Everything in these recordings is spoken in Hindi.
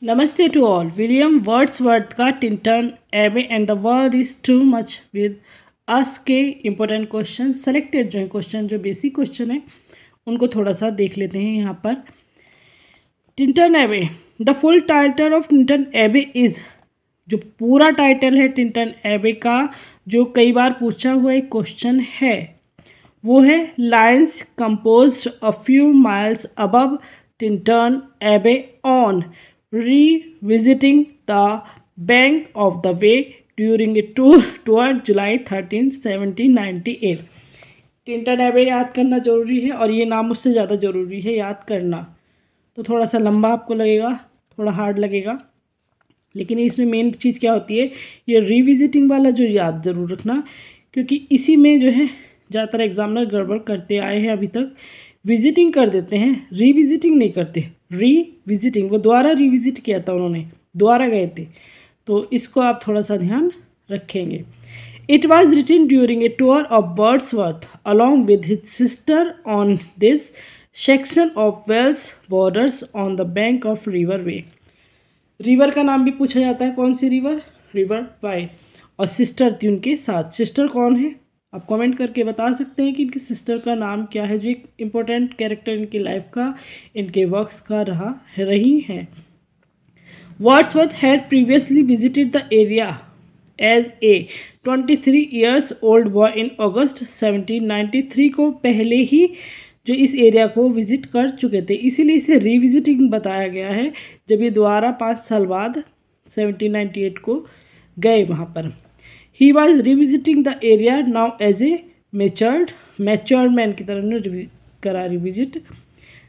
Namaste to all. William Wordsworth का टिंटन एबे and the world is too much with अस के इम्पोर्टेंट क्वेश्चन सेलेक्टेड जो है क्वेश्चन जो बेसिक क्वेश्चन है उनको थोड़ा सा देख लेते हैं यहाँ पर। Tintern Abbey, the full title of Tintern Abbey is, जो पूरा टाइटल है टिंटन एबे का जो कई बार पूछा हुआ एक क्वेश्चन है वो है lines composed a few miles above Tintern एबे on revisiting the bank of the way during a tour toward July 13, 1798। Tintern एबे याद करना ज़रूरी है और ये नाम उससे ज़्यादा ज़रूरी है याद करना, तो थोड़ा सा लंबा आपको लगेगा, थोड़ा हार्ड लगेगा, लेकिन इसमें मेन चीज़ क्या होती है, ये रिविजिटिंग वाला जो याद ज़रूर रखना, क्योंकि इसी में जो है ज़्यादातर एग्जामिनर गड़बड़ करते आए हैं अभी तक। विजिटिंग कर देते हैं, रिविजिटिंग नहीं करते। रिविजिटिंग, वो दोबारा रिविजिट किया था उन्होंने, दोबारा गए थे, तो इसको आप थोड़ा सा ध्यान रखेंगे। It was written during a tour of Wordsworth along with his sister on this section of Wales borders on the bank of river Wye. River का नाम भी पूछा जाता है, कौन सी रिवर, रिवर वाई, और सिस्टर थी उनके साथ। सिस्टर कौन है, आप कमेंट करके बता सकते हैं कि इनकी सिस्टर का नाम क्या है, जो एक इम्पोर्टेंट कैरेक्टर इनकी लाइफ का, इनके वर्क्स का रही हैं। Wordsworth had previously visited the area as a 23 years old boy in August 1793 को पहले ही जो इस एरिया को विज़िट कर चुके थे, इसीलिए इसे रिविजिटिंग बताया गया है, जब ये दोबारा 5 साल बाद 1798 को गए वहाँ पर। He was revisiting the area now as a matured man की तरह ने करा revisit.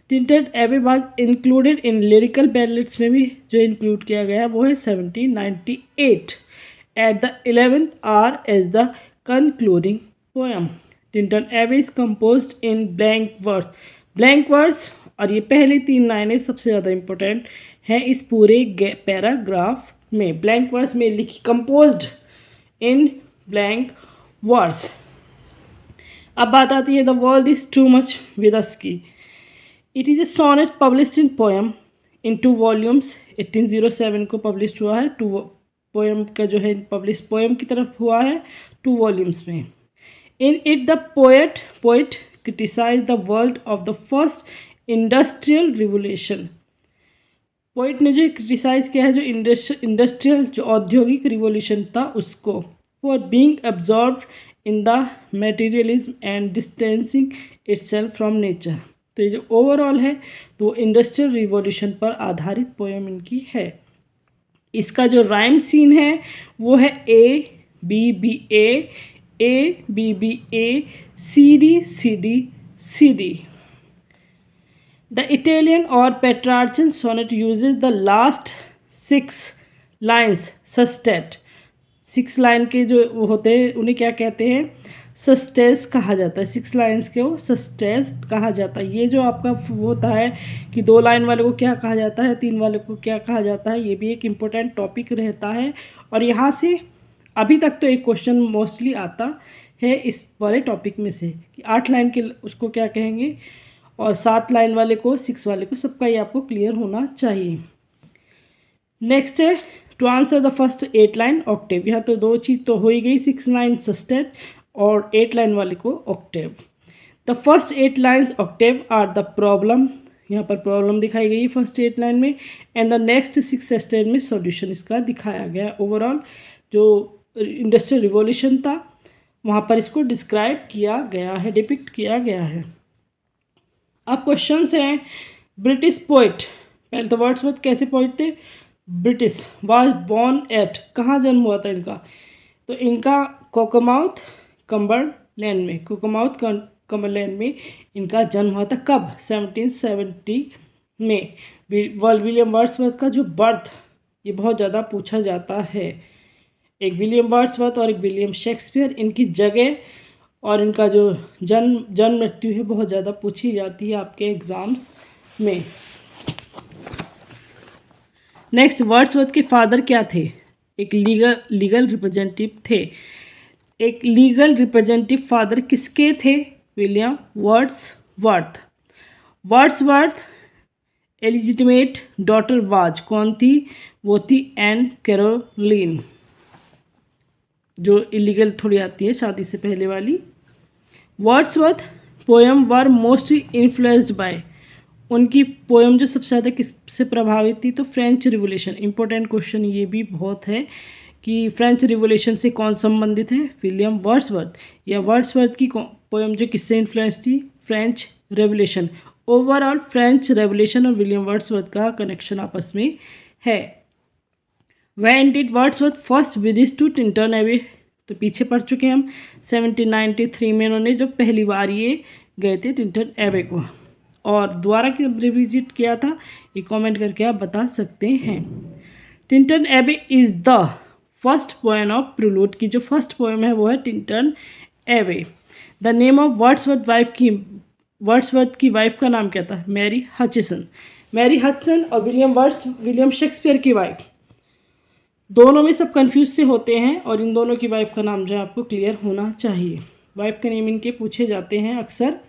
Tintern Abbey was included in lyrical ballads में भी जो इंक्लूड किया गया है वो है 1798 at the 11th hour as the concluding poem. Tintern Abbey is composed in blank verse, और ये पहली 3 लाइनें सबसे ज़्यादा इंपॉर्टेंट हैं इस पूरे पैराग्राफ में। ब्लैंक वर्स में लिखी, कंपोज्ड इन ब्लैंक वर्स। अब बात आती है the world is too much with us की। It is a sonnet published in poem in 2 volumes, 1807 को पब्लिश हुआ है। 2 पोएम का जो है पब्लिश पोएम की तरफ हुआ है 2 वॉल्यूम्स में। In it the poet criticise the world of the first industrial revolution. Poet ने जो क्रिटिसाइज किया है जो इंडस्ट्रियल जो औद्योगिक रिवोल्यूशन था उसको, for being absorb in the materialism and distancing itself from nature. तो ये जो ओवरऑल है तो इंडस्ट्रियल रिवोल्यूशन पर आधारित पोएम इनकी है। इसका जो राइम सीन है वो है A B B A C D C D C D. The Italian or Petrarchan sonnet uses the last 6 lines sestet। 6 line के जो होते हैं उन्हें क्या कहते हैं, सस्टेस कहा जाता है। 6 लाइन्स के वो सस्टेस कहा जाता है। ये जो आपका होता है कि 2 लाइन वाले को क्या कहा जाता है, 3 वाले को क्या कहा जाता है, ये भी एक इम्पोर्टेंट टॉपिक रहता है। और यहाँ से अभी तक तो एक क्वेश्चन मोस्टली आता है इस वाले टॉपिक में से कि 8 लाइन के उसको क्या कहेंगे, और 7 लाइन वाले को, 6 वाले को, सबका ये आपको क्लियर होना चाहिए। नेक्स्ट है to answer the first 8 line octave. यहाँ तो 2 चीज़ तो हो ही गई, 6 लाइन सस्टेट और 8 लाइन वाले को octave. The first 8 lines octave are the problem, यहाँ पर प्रॉब्लम दिखाई गई फर्स्ट 8 लाइन में, एंड द नेक्स्ट 6 सस्टेट में सॉल्यूशन इसका दिखाया गया। ओवरऑल जो इंडस्ट्रियल रिवॉल्यूशन था वहाँ पर इसको डिस्क्राइब किया गया है, डिपिक्ट किया गया है। अब क्वेश्चन हैं ब्रिटिश पोइट। पहले तो वर्ड्सवर्थ कैसे पोइट थे, ब्रिटिश। वाज बॉर्न एट, कहाँ जन्म हुआ था इनका, तो इनका कोकोमाउथ कम्बरलैंड में, कोकोमाउथ कम्बरलैंड में इनका जन्म हुआ था। कब, 1770 में। विलियम वर्ड्सवर्थ का जो बर्थ ये बहुत ज़्यादा पूछा जाता है। एक विलियम वर्ड्सवर्थ और एक विलियम शेक्सपियर, इनकी जगह और इनका जो जन्म मृत्यु है बहुत ज़्यादा पूछी जाती है आपके एग्ज़ाम्स में। नेक्स्ट, वर्ड्सवर्थ के फादर क्या थे, एक लीगल रिप्रेजेंटेटिव थे। एक लीगल रिप्रेजेंटेटिव फादर किसके थे, William Wordsworth. Wordsworth illegitimate daughter was, कौन थी? वो थी एन कैरोलिन, जो इलीगल थोड़ी आती है शादी से पहले वाली। Wordsworth poem were mostly influenced by, उनकी पोएम जो सबसे ज़्यादा किससे प्रभावित थी? तो फ्रेंच रिवोल्यूशन। इंपॉर्टेंट क्वेश्चन ये भी बहुत है कि फ्रेंच रिवोल्यूशन से कौन संबंधित है? William Wordsworth. या वर्ड्सवर्थ की पोएम जो किससे इन्फ्लुएंस थी? French revolution. Overall French revolution और विलियम वर्ड्सवर्थ का कनेक्शन आपस में है। When did Wordsworth first visit to Tintern एबे? तो पीछे पढ़ चुके हैं हम। 1793 में इन्होंने जब पहली बार ये गए थे टिंटन एबे को। और दोबारा कब रिविजिट किया था ये कमेंट करके आप बता सकते हैं। Tintern Abbey is the first poem of prelude की जो फर्स्ट पोएम है वो है Tintern Abbey. The name of Wordsworth की वाइफ का नाम क्या था? Mary Hutchinson. मैरी हचिसन और विलियम शेक्सपियर की वाइफ, दोनों में सब कंफ्यूज से होते हैं और इन दोनों की वाइफ का नाम जो है आपको क्लियर होना चाहिए। वाइफ के नेम इनके पूछे जाते हैं अक्सर।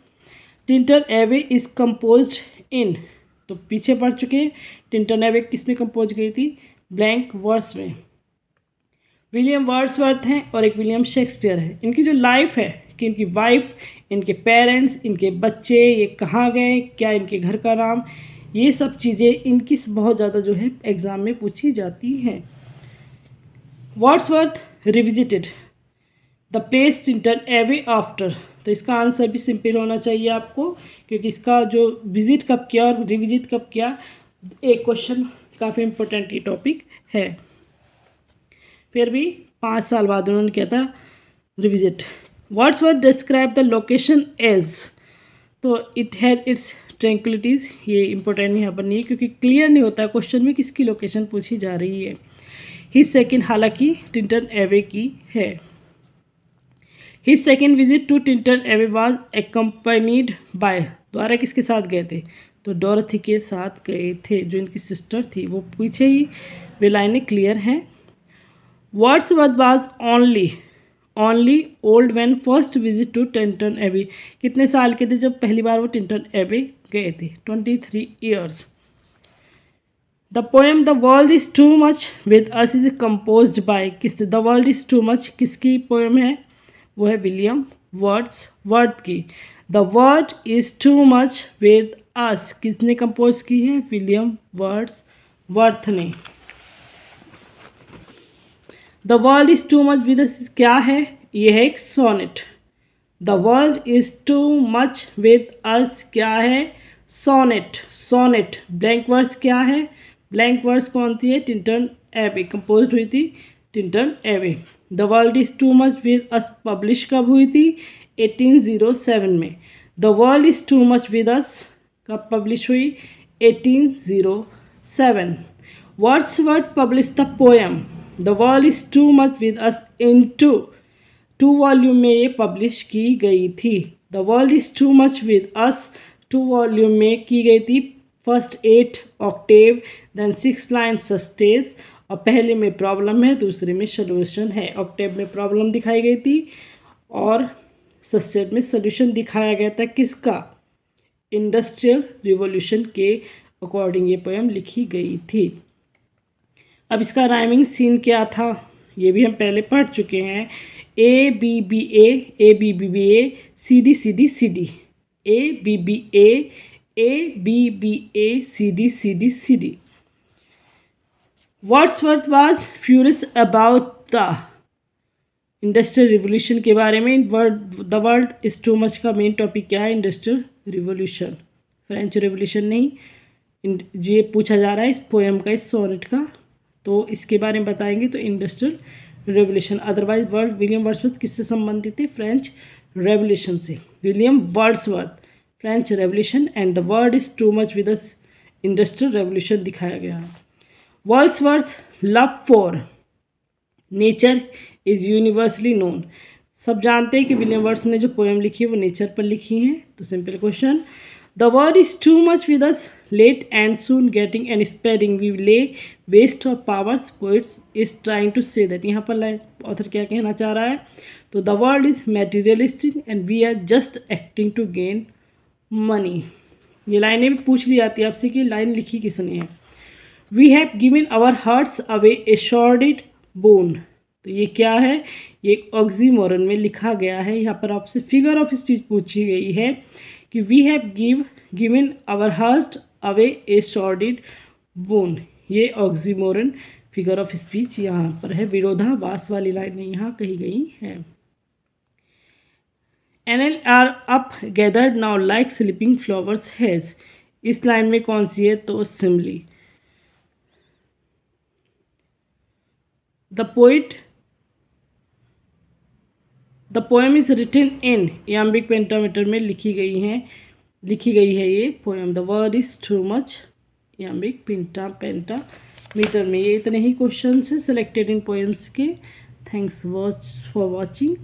टिंटन एबे इज़ कंपोज्ड इन, तो पीछे पढ़ चुके हैं। टिंटन एबे किस में कंपोज गई थी? ब्लैंक वर्स में। विलियम वर्ड्सवर्थ हैं और एक विलियम शेक्सपियर है। इनकी जो लाइफ है कि इनकी वाइफ, इनके पेरेंट्स, इनके बच्चे, ये कहाँ गए, क्या इनके घर का नाम, ये सब चीज़ें इनकी बहुत ज़्यादा जो है एग्ज़ाम में पूछी जाती हैं। Wordsworth revisited the place Tintern एबे आफ्टर, तो इसका आंसर भी सिंपल होना चाहिए आपको, क्योंकि इसका जो विजिट कब किया और रिविजिट कब किया, एक क्वेश्चन काफ़ी इम्पोर्टेंट ये टॉपिक है। फिर भी 5 साल बाद उन्होंने किया था revisit. Wordsworth describe the location as, तो इट हैड इट्स ट्रैंक्विलिटीज़, ये इंपॉर्टेंट यहाँ पर नहीं है क्योंकि क्लियर नहीं होता क्वेश्चन में किसकी लोकेशन पूछी जा रही है। हिज सेकेंड, हालांकि टिंटन एबे की है। His second visit to Tintern Abbey was accompanied by, द्वारा किसके साथ गए थे? तो डोरथी के साथ गए थे, जो इनकी सिस्टर थी। वो पीछे ही वे लाइनें क्लियर हैं। Wordsworth was only old when first visit to Tintern Abbey, कितने साल के थे जब पहली बार वो टिंटन एबे गए थे? 23 years. The poem the world is too much with us is composed by, किस? The world is too much किसकी पोएम है? वो है विलियम वर्ड्सवर्थ की। The world is too much with us किसने कंपोज की है? विलियम वर्ड्सवर्थ ने। The world is too much with us क्या है? ये है एक sonnet. The world is too much with us क्या है? सोनेट। ब्लैंक वर्स क्या है? ब्लैंक वर्स कौन सी है? टिंटन एबे, कंपोज हुई थी Tintern Abbey. The world is too much with us publish कब हुई थी? 1807 में। The world is too much with us कब पब्लिश हुई? 1807। Wordsworth publish the poem the world is too much with us in two volume में ये पब्लिश की गई थी। The world is too much with us 2 volume में की गई थी। First 8 octave, then 6 line sestet, और पहले में प्रॉब्लम है, दूसरे में सोल्यूशन है। ऑक्टेव में प्रॉब्लम दिखाई गई थी और सस्टेज में सोल्यूशन दिखाया गया था। किसका? इंडस्ट्रियल रिवॉल्यूशन के अकॉर्डिंग ये पोएम लिखी गई थी। अब इसका राइमिंग सीन क्या था ये भी हम पहले पढ़ चुके हैं। A B B A C D C D C D, A B B A C D C D. Wordsworth was furious about the industrial revolution के बारे में। The world is too much का मेन टॉपिक क्या है? इंडस्ट्रियल रिवोल्यूशन, फ्रेंच रिवोल्यूशन नहीं। ये पूछा जा रहा है इस पोएम का, इस सोनेट का, तो इसके बारे में बताएंगे तो industrial revolution. Otherwise William Wordsworth किससे संबंधित थे? फ्रेंच रेवोल्यूशन से। William Wordsworth French revolution and the world is too much with us industrial revolution दिखाया गया है। Wordsworth love for nature is universally known, सब जानते हैं कि विलियम वर्ड्स ने जो पोएम लिखी है वो नेचर पर लिखी है। तो simple question, the world is too much with us late and soon getting and spreading we lay waste of powers poets is trying to say that, यहाँ पर ऑथर क्या कहना चाह रहा है? तो the world is materialistic and we are just acting to gain money. ये लाइनें भी पूछ ली जाती है आपसे कि लाइन लिखी किसने है। We have given our hearts away a sordid boon, तो ये क्या है, ये एक ऑक्सीमोरन में लिखा गया है। यहाँ पर आपसे फिगर ऑफ स्पीच पूछी गई है कि we have given our heart away a sordid boon, ये ऑक्सीमोरन फिगर ऑफ स्पीच यहाँ पर है, विरोधाभास वाली लाइनें यहाँ कही गई है। And are up gathered now like sleeping flowers has, इस लाइन में कौन सी है, तो simile. The poem is written in iambic pentameter में लिखी गई है ये पोएम। The word is too much iambic pentameter में। ये इतने ही क्वेश्चन है सिलेक्टेड इन पोएम्स के। Thanks for watching.